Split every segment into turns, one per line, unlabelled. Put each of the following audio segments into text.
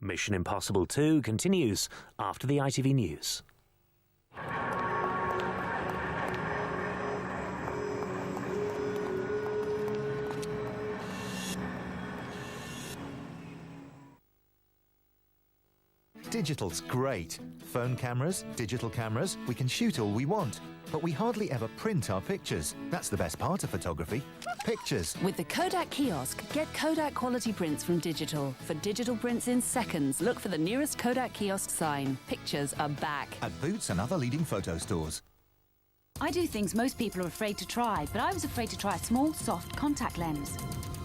Mission Impossible 2 continues after the ITV News.
Digital's great. Phone cameras, digital cameras, we can shoot all we want. But we hardly ever print our pictures. That's the best part of photography. Pictures.
With the Kodak kiosk, get Kodak quality prints from Digital. For digital prints in seconds, look for the nearest Kodak kiosk sign. Pictures are back.
At Boots and other leading photo stores.
I do things most people are afraid to try, but I was afraid to try a small, soft contact lens.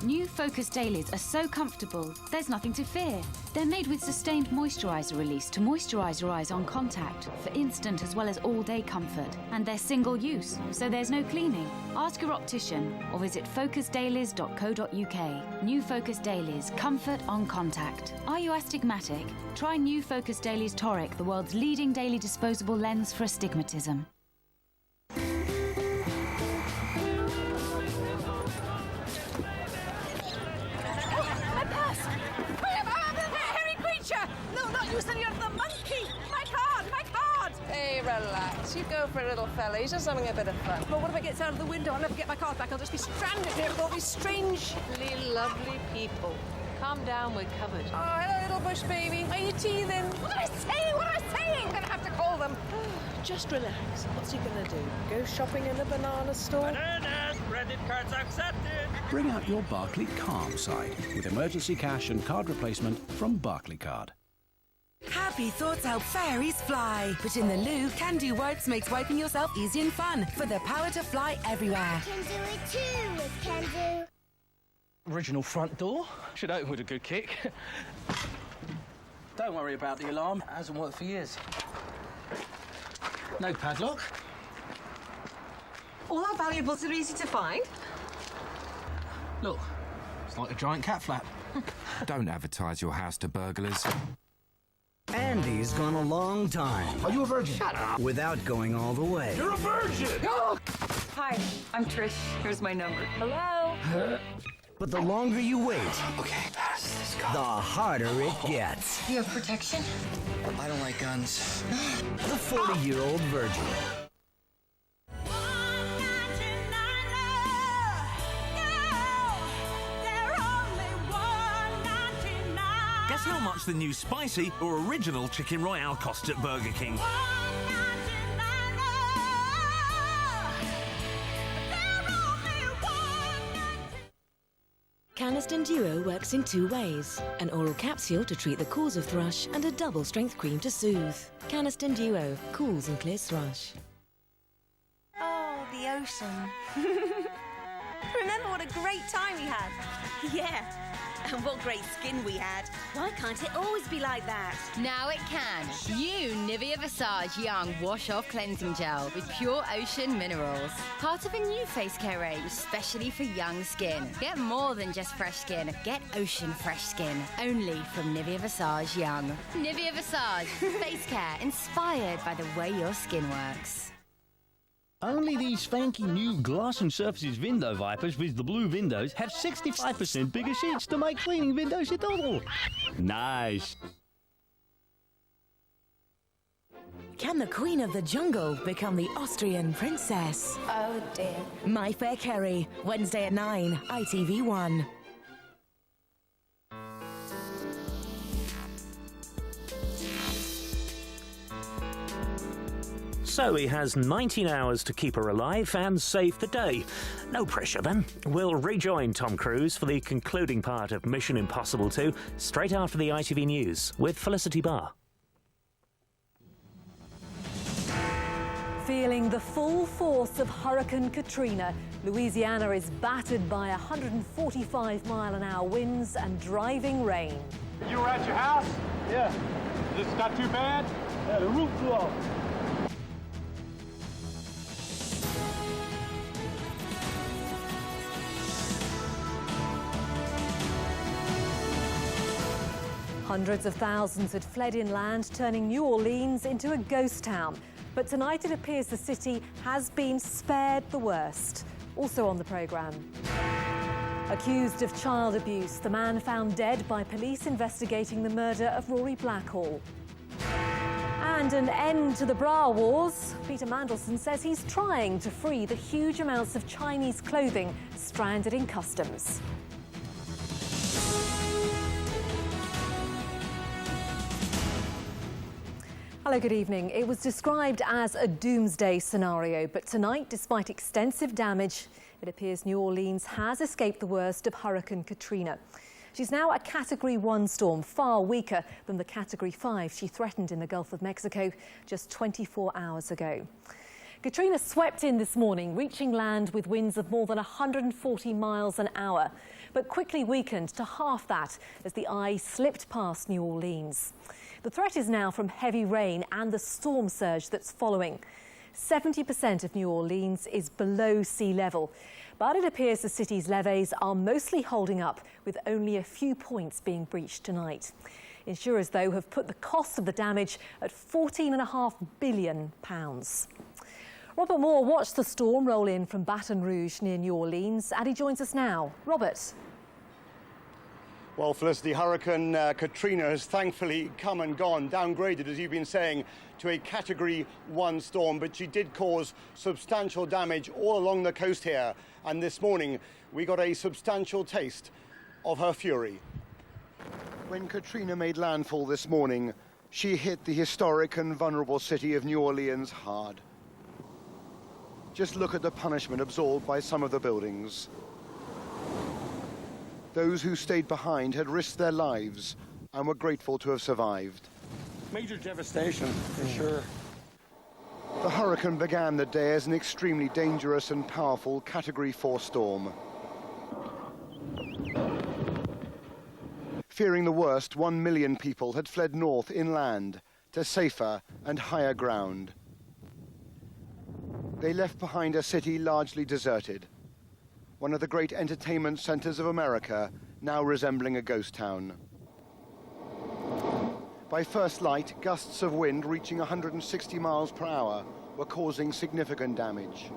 New Focus Dailies are so comfortable, there's nothing to fear. They're made with sustained moisturiser release to moisturise your eyes on contact for instant as well as all-day comfort. And they're single use, so there's no cleaning. Ask your optician or visit focusdailies.co.uk. New Focus Dailies, comfort on contact. Are you astigmatic? Try New Focus Dailies Toric, the world's leading daily disposable lens for astigmatism.
Hey, relax. You go for a little fella. He's just having a bit of fun.
Well, what if I get out of the window? I'll never get my card back. I'll just be stranded here with all these strangely lovely people.
Calm down, we're covered.
Oh, hello, little bush baby. Are you teething? What am I saying? What am I saying? I'm going to have to call them. Just relax. What's he going to do? Go shopping in a banana store?
Bananas! Credit cards accepted!
Bring out your Barclay Calm side with emergency cash and card replacement from Barclaycard.
Happy thoughts help fairies fly. But in the loo, Can-Do Wipes makes wiping yourself easy and fun for the power to fly everywhere.
Can do it too with Can-Do.
Original front door. Should open with a good kick. Don't worry about the alarm. It hasn't worked for years. No padlock.
All our valuables are easy to find.
Look, it's like a giant cat flap.
Don't advertise your house to burglars.
Andy's gone a long time.
Are you a virgin?
Shut up. Without going all the way.
You're a virgin!
Hi, I'm Trish. Here's my number.
Hello?
But the longer you wait,
Okay, let's go.
the harder it gets.
You have protection?
I don't like guns.
The 40-year-old virgin.
Guess how much the new spicy or original chicken royale cost at Burger King?
Canesten Duo works in two ways. An oral capsule to treat the cause of thrush and a double-strength cream to soothe. Canesten Duo cools and clears thrush.
Oh, the ocean. Remember what a great time we had? Yeah. And what great skin we had. Why can't it always be like that?
Now it can. New Nivea Visage Young Wash Off Cleansing Gel with pure ocean minerals. Part of a new face care range, specially for young skin. Get more than just fresh skin. Get ocean fresh skin. Only from Nivea Visage Young. Nivea Visage. Face care inspired by the way your skin works.
Only these fancy new glass and surfaces window wipers with the blue windows have 65% bigger sheets to make cleaning windows total. Nice.
Can the Queen of the Jungle become the Austrian princess?
Oh, dear.
My Fair Kerry, Wednesday at 9, ITV1.
So he has 19 hours to keep her alive and save the day. No pressure then. We'll rejoin Tom Cruise for the concluding part of Mission Impossible 2 straight after the ITV News with Felicity Barr.
Feeling the full force of Hurricane Katrina, Louisiana is battered by 145-mile-an-hour winds and driving rain.
You were at your house? Yeah. This is not too bad? Yeah, the roof blew off.
Hundreds of thousands had fled inland, turning New Orleans into a ghost town. But tonight it appears the city has been spared the worst. Also on the programme. Accused of child abuse, the man found dead by police investigating the murder of Rory Blackhall. And an end to the bra wars. Peter Mandelson says he's trying to free the huge amounts of Chinese clothing stranded in customs. Hello, good evening. It was described as a doomsday scenario, but tonight, despite extensive damage, it appears New Orleans has escaped the worst of Hurricane Katrina. She's now a Category 1 storm, far weaker than the Category 5 she threatened in the Gulf of Mexico just 24 hours ago. Katrina swept in this morning, reaching land with winds of more than 140 miles an hour, but quickly weakened to half that as the eye slipped past New Orleans. The threat is now from heavy rain and the storm surge that's following. 70% of New Orleans is below sea level, but it appears the city's levees are mostly holding up, with only a few points being breached tonight. Insurers, though, have put the cost of the damage at £14.5 billion. Robert Moore watched the storm roll in from Baton Rouge near New Orleans, and he joins us now. Robert.
Well, Felicity, Hurricane Katrina has thankfully come and gone, downgraded, as you've been saying, to a Category 1 storm, but she did cause substantial damage all along the coast here. And this morning, we got a substantial taste of her fury. When Katrina made landfall this morning, she hit the historic and vulnerable city of New Orleans hard. Just look at the punishment absorbed by some of the buildings. Those who stayed behind had risked their lives and were grateful to have survived.
Major devastation, for sure.
The hurricane began the day as an extremely dangerous and powerful Category 4 storm. Fearing the worst, 1 million people had fled north inland to safer and higher ground. They left behind a city largely deserted, one of the great entertainment centers of America, now resembling a ghost town. By first light, gusts of wind reaching 160 miles per hour were causing significant damage.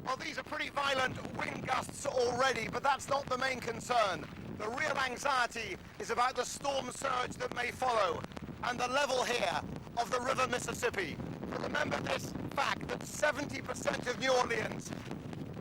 Well, these are pretty violent wind gusts already, but that's not the main concern. The real anxiety is about the storm surge that may follow and the level here of the River Mississippi. Remember this fact that 70% of New Orleans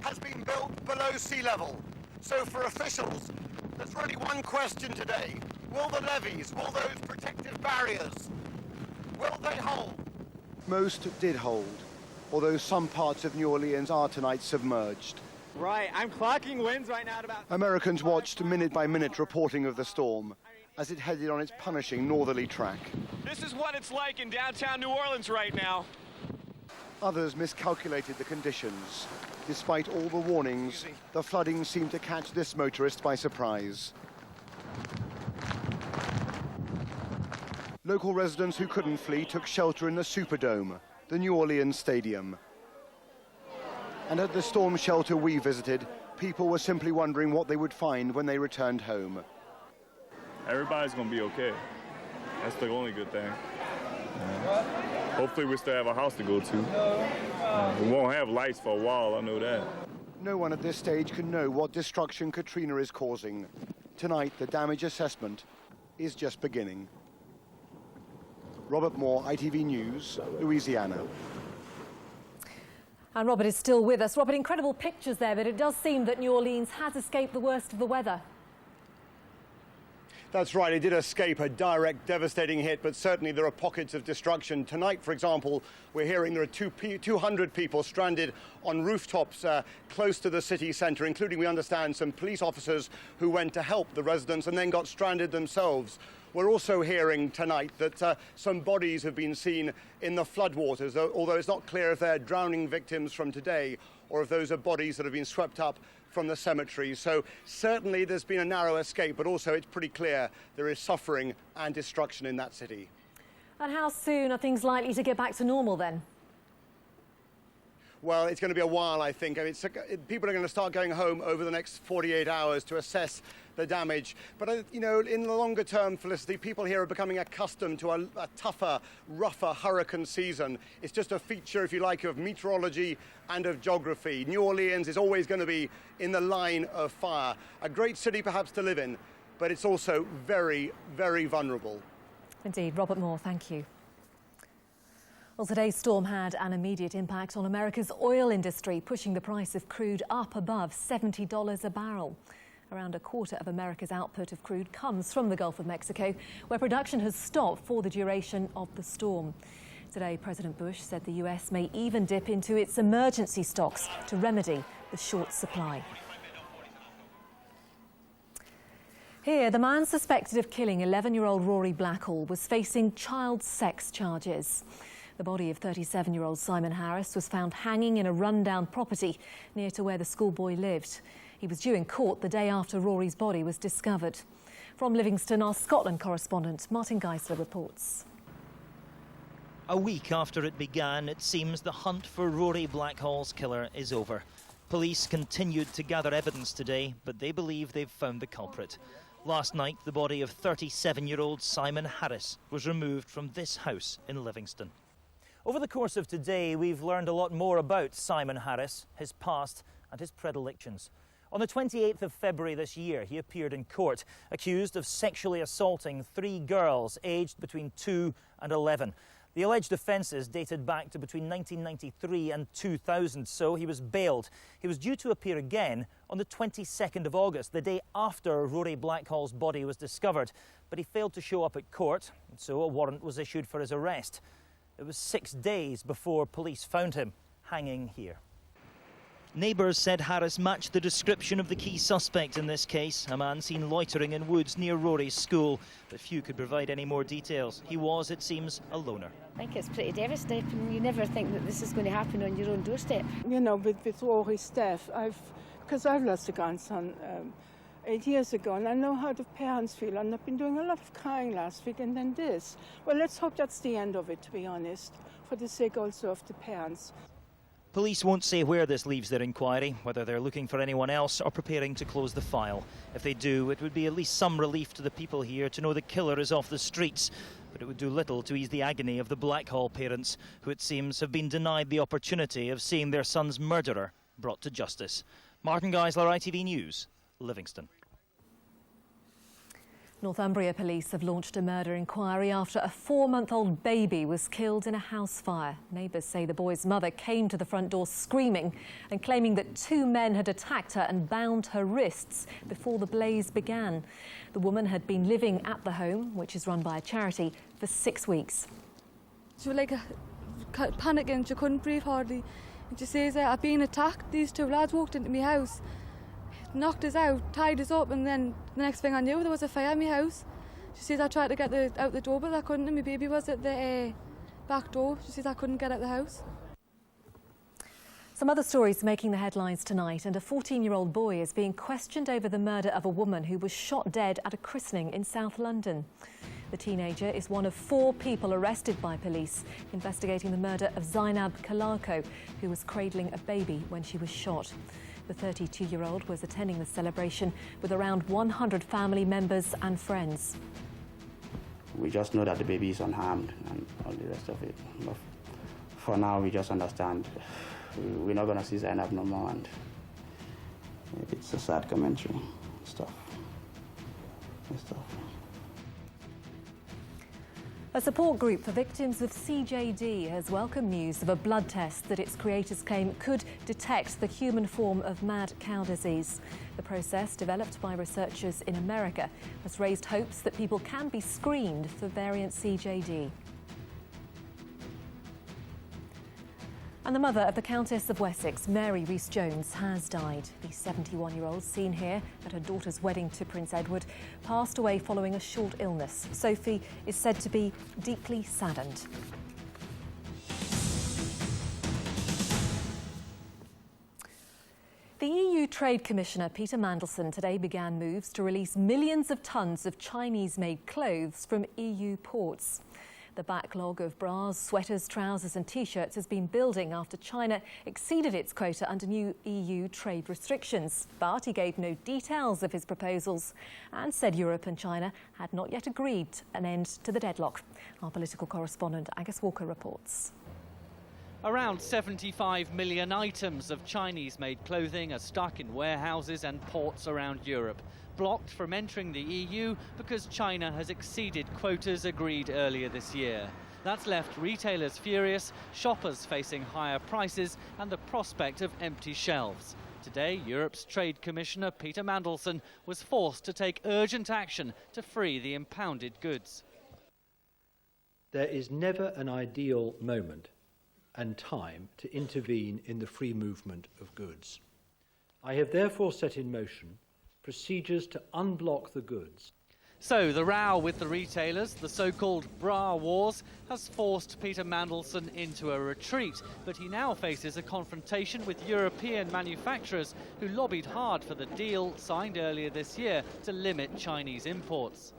has been built below sea level. So for officials, there's really one question today. Will the levees, will those protective barriers, will they hold? Most did hold, although some parts of New Orleans are tonight submerged.
Right, I'm clocking winds right now at about...
Americans watched minute-by-minute reporting of the storm as it headed on its punishing northerly track.
This is what it's like in downtown New Orleans right now.
Others miscalculated the conditions. Despite all the warnings, the flooding seemed to catch this motorist by surprise. Local residents who couldn't flee took shelter in the Superdome, the New Orleans Stadium. And at the storm shelter we visited, people were simply wondering what they would find when they returned home.
Everybody's going to be okay. That's the only good thing. Hopefully we still have a house to go to. We won't have lights for a while, I know that.
No one at this stage can know what destruction Katrina is causing. Tonight, the damage assessment is just beginning. Robert Moore, ITV News, Louisiana.
And Robert is still with us. Robert, incredible pictures there, but it does seem that New Orleans has escaped the worst of the weather.
That's right, it did escape a direct, devastating hit, but certainly there are pockets of destruction. Tonight, for example, we're hearing there are 200 people stranded on rooftops close to the city centre, including, we understand, some police officers who went to help the residents and then got stranded themselves. We're also hearing tonight that some bodies have been seen in the floodwaters, although it's not clear if they're drowning victims from today or if those are bodies that have been swept up from the cemetery. So certainly there's been a narrow escape, but also it's pretty clear there is suffering and destruction in that city.
And how soon are things likely to get back to normal then?
well, it's going to be a while, I think. I mean, people are going to start going home over the next 48 hours to assess the damage. But, you know, in the longer term, Felicity, people here are becoming accustomed to a tougher, rougher hurricane season. It's just a feature, if you like, of meteorology and of geography. New Orleans is always going to be in the line of fire. A great city, perhaps, to live in, but it's also very, very vulnerable.
Indeed. Robert Moore, thank you. Well, today's storm had an immediate impact on America's oil industry, pushing the price of crude up above $70 a barrel. Around a quarter of America's output of crude comes from the Gulf of Mexico, where production has stopped for the duration of the storm. Today, President Bush said the US may even dip into its emergency stocks to remedy the short supply. Here, the man suspected of killing 11-year-old Rory Blackall was facing child sex charges. The body of 37-year-old Simon Harris was found hanging in a rundown property near to where the schoolboy lived. He was due in court the day after Rory's body was discovered. From Livingston, our Scotland correspondent Martin Geisler reports.
A week after it began, it seems the hunt for Rory Blackall's killer is over. Police continued to gather evidence today, but they believe they've found the culprit. Last night, the body of 37-year-old Simon Harris was removed from this house in Livingston. Over the course of today, we've learned a lot more about Simon Harris, his past and his predilections. On the 28th of February this year, he appeared in court, accused of sexually assaulting 3 girls aged between 2 and 11. The alleged offences dated back to between 1993 and 2000, so he was bailed. He was due to appear again on the 22nd of August, the day after Rory Blackall's body was discovered. But he failed to show up at court, and so a warrant was issued for his arrest. It was 6 days before police found him hanging here. Neighbours said Harris matched the description of the key suspect in this case, a man seen loitering in woods near Rory's school. But few could provide any more details. He was, it seems, a loner.
I think it's pretty devastating. You never think that this is going to happen on your own doorstep.
You know, with Rory's death, because I've lost a grandson 8 years ago, and I know how the parents feel, and I've been doing a lot of crying last week, and then this. Well, let's hope that's the end of it, to be honest, for the sake also of the parents.
Police won't say where this leaves their inquiry, whether they're looking for anyone else or preparing to close the file. If they do, it would be at least some relief to the people here to know the killer is off the streets. But it would do little to ease the agony of the Blackhall parents, who it seems have been denied the opportunity of seeing their son's murderer brought to justice. Martin Geisler, ITV News, Livingston.
Northumbria police have launched a murder inquiry after a 4-month-old baby was killed in a house fire. Neighbours say the boy's mother came to the front door screaming and claiming that 2 men had attacked her and bound her wrists before the blaze began. The woman had been living at the home, which is run by a charity, for 6 weeks.
She was like panicking, she couldn't breathe hardly. And she says, I've been attacked. These 2 lads walked into my house, knocked us out, tied us up, and then the next thing I knew, there was a fire in my house. She says I tried to get out the door, but I couldn't, and my baby was at the back door. She says I couldn't get out the house.
Some other stories making the headlines tonight, and a 14-year-old boy is being questioned over the murder of a woman who was shot dead at a christening in South London. The teenager is one of 4 people arrested by police investigating the murder of Zainab Kalarko, who was cradling a baby when she was shot. The 32-year-old was attending the celebration with around 100 family members and friends.
We just know that the baby is unharmed and all the rest of it. But for now, we just understand we're not going to see Zainab no more, and it's a sad commentary stuff.
A support group for victims of CJD has welcomed news of a blood test that its creators claim could detect the human form of mad cow disease. The process, developed by researchers in America, has raised hopes that people can be screened for variant CJD. And the mother of the Countess of Wessex, Mary Rees-Jones, has died. The 71-year-old, seen here at her daughter's wedding to Prince Edward, passed away following a short illness. Sophie is said to be deeply saddened. The EU Trade Commissioner Peter Mandelson today began moves to release millions of tons of Chinese-made clothes from EU ports. The backlog of bras, sweaters, trousers and T-shirts has been building after China exceeded its quota under new EU trade restrictions. But he gave no details of his proposals and said Europe and China had not yet agreed an end to the deadlock. Our political correspondent Angus Walker reports.
Around 75 million items of Chinese-made clothing are stuck in warehouses and ports around Europe, blocked from entering the EU because China has exceeded quotas agreed earlier this year. That's left retailers furious, shoppers facing higher prices and the prospect of empty shelves. Today, Europe's Trade Commissioner Peter Mandelson was forced to take urgent action to free the impounded goods.
There is never an ideal moment and time to intervene in the free movement of goods. I have therefore set in motion procedures to unblock the goods.
So the row with the retailers, the so-called bra wars, has forced Peter Mandelson into a retreat, but he now faces a confrontation with European manufacturers who lobbied hard for the deal signed earlier this year to limit Chinese imports.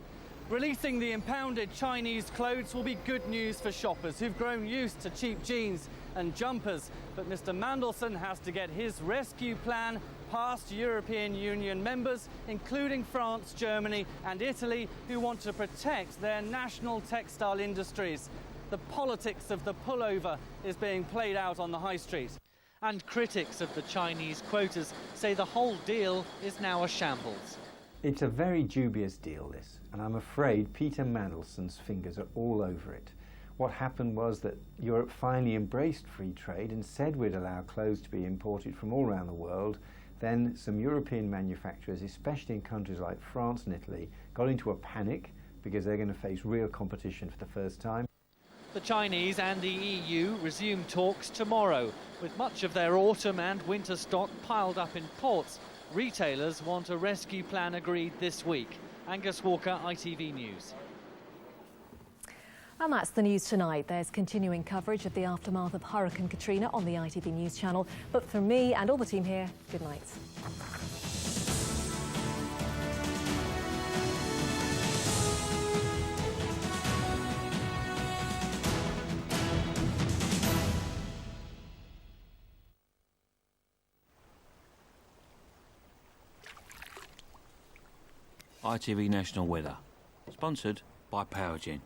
Releasing the impounded Chinese clothes will be good news for shoppers who've grown used to cheap jeans and jumpers. But Mr. Mandelson has to get his rescue plan past European Union members, including France, Germany and Italy, who want to protect their national textile industries. The politics of the pullover is being played out on the high street.
And critics of the Chinese quotas say the whole deal is now a shambles.
It's a very dubious deal, this, and I'm afraid Peter Mandelson's fingers are all over it. What happened was that Europe finally embraced free trade and said we'd allow clothes to be imported from all around the world. Then some European manufacturers, especially in countries like France and Italy, got into a panic because they're going to face real competition for the first time.
The Chinese and the EU resume talks tomorrow, with much of their autumn and winter stock piled up in ports. Retailers want a rescue plan agreed this week. Angus Walker, ITV News.
And that's the news tonight. There's continuing coverage of the aftermath of Hurricane Katrina on the ITV News channel. But from me and all the team here, good night.
ITV National Weather, sponsored by Powergen.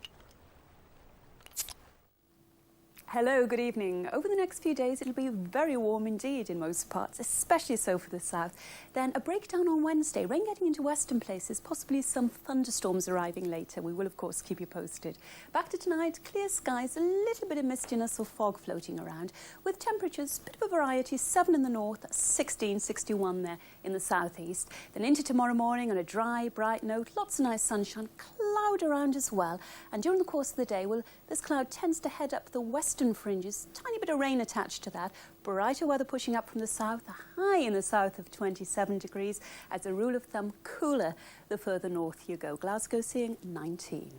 Hello, good evening. Over the next few days, it'll be very warm indeed in most parts, especially so for the south. Then a breakdown on Wednesday, rain getting into western places, possibly some thunderstorms arriving later. We will, of course, keep you posted. Back to tonight, clear skies, a little bit of mistiness or fog floating around, with temperatures, a bit of a variety, 7 in the north, 16, 61 there in the southeast. Then into tomorrow morning on a dry, bright note, lots of nice sunshine, cloud around as well. And during the course of the day, well, this cloud tends to head up the western fringes, tiny bit of rain attached to that, brighter weather pushing up from the south, a high in the south of 27 degrees, as a rule of thumb cooler the further north you go. Glasgow seeing 19.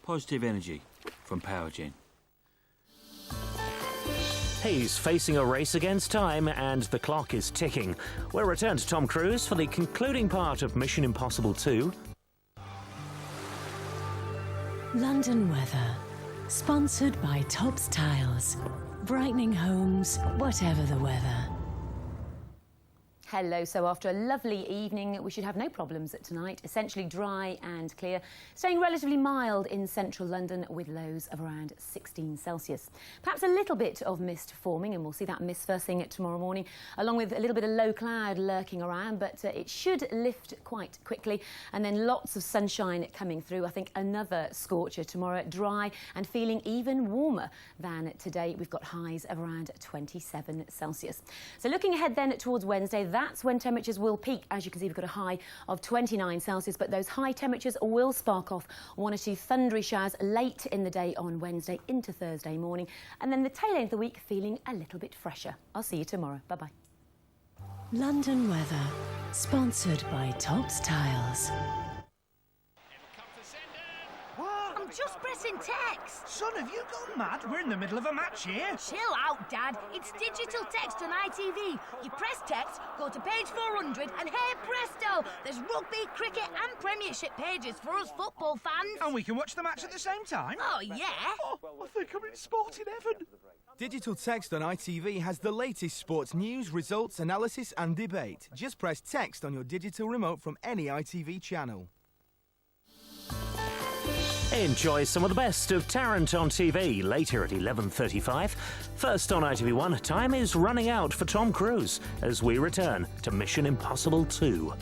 Positive energy from Powergen.
He's facing a race against time and the clock is ticking. We'll return to Tom Cruise for the concluding part of Mission Impossible 2.
London weather, sponsored by Tops Tiles. Brightening homes, whatever the weather.
Hello, so after a lovely evening, we should have no problems tonight. Essentially dry and clear, staying relatively mild in central London with lows of around 16 Celsius. Perhaps a little bit of mist forming, and we'll see that mist first thing tomorrow morning, along with a little bit of low cloud lurking around, but it should lift quite quickly, and then lots of sunshine coming through. I think another scorcher tomorrow, dry and feeling even warmer than today. We've got highs of around 27 Celsius. So looking ahead then towards Wednesday, that's when temperatures will peak. As you can see, we've got a high of 29 Celsius, but those high temperatures will spark off one or two thundery showers late in the day on Wednesday into Thursday morning, and then the tail end of the week feeling a little bit fresher. I'll see you tomorrow. Bye-bye.
London weather, sponsored by Tops Tiles.
I'm just pressing
pressing text.
Son, have you gone mad? We're in the middle of a match here.
Chill out, Dad. It's digital text on ITV. You press text, go to page 400, and hey presto, there's rugby, cricket and Premiership pages for us football fans.
And we can watch the match at the same time?
Oh, yeah.
Oh, I think I'm in sporting heaven.
Digital text on ITV has the latest sports news, results, analysis and debate. Just press text on your digital remote from any ITV channel.
Enjoy some of the best of Tarrant on TV later at 11:35. First on ITV1, time is running out for Tom Cruise as we return to Mission Impossible 2.